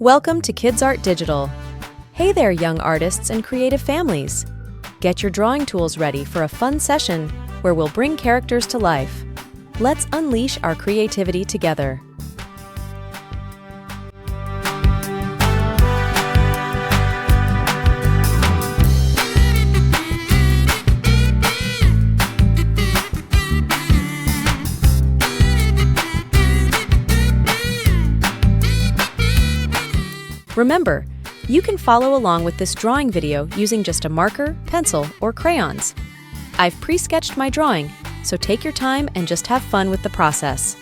Welcome to Kids Art Digital. Hey there, young artists and creative families. Get your drawing tools ready for a fun session where we'll bring characters to life. Let's unleash our creativity together. Remember, you can follow along with this drawing video using just a marker, pencil, or crayons. I've pre-sketched my drawing, so take your time and just have fun with the process.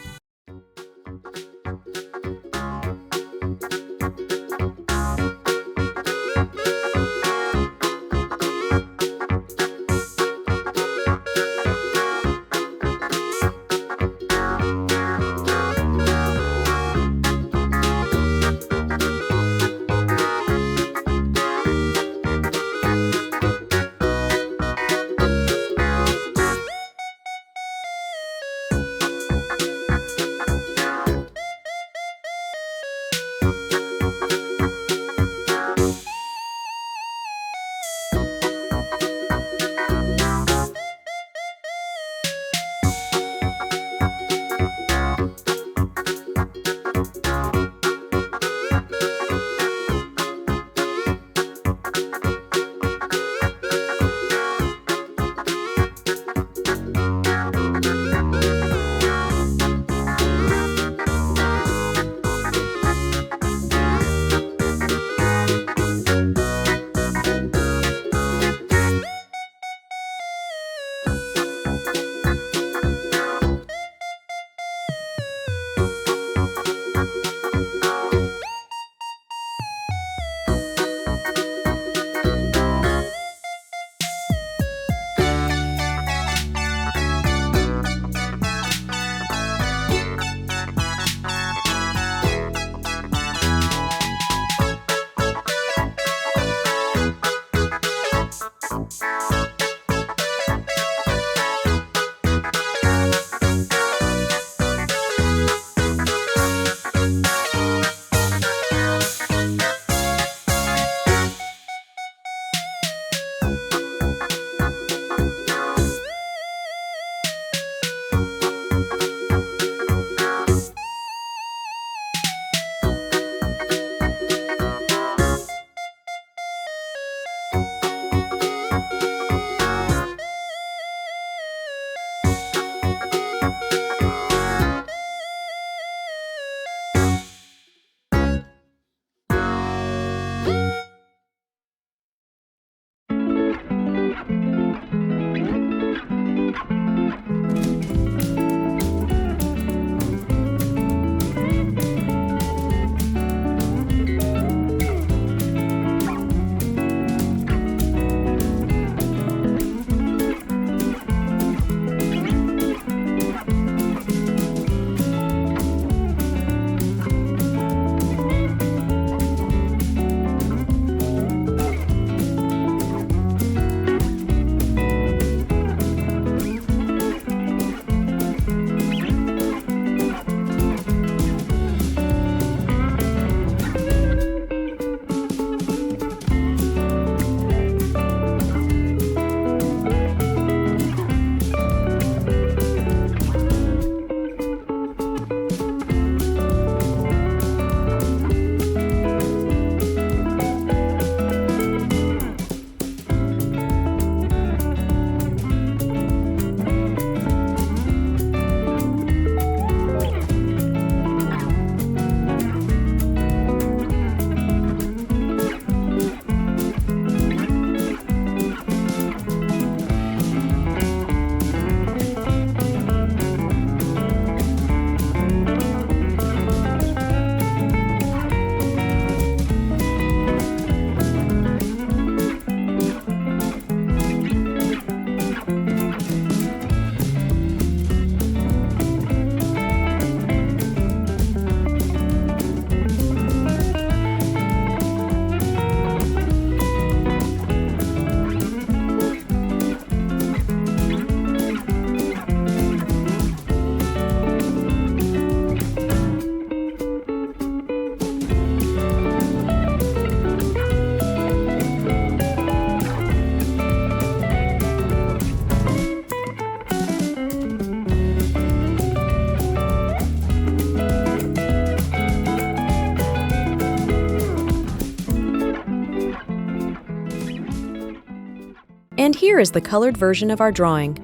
And here is the colored version of our drawing.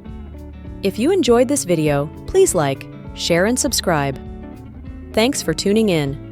If you enjoyed this video, please like, share, and subscribe. Thanks for tuning in.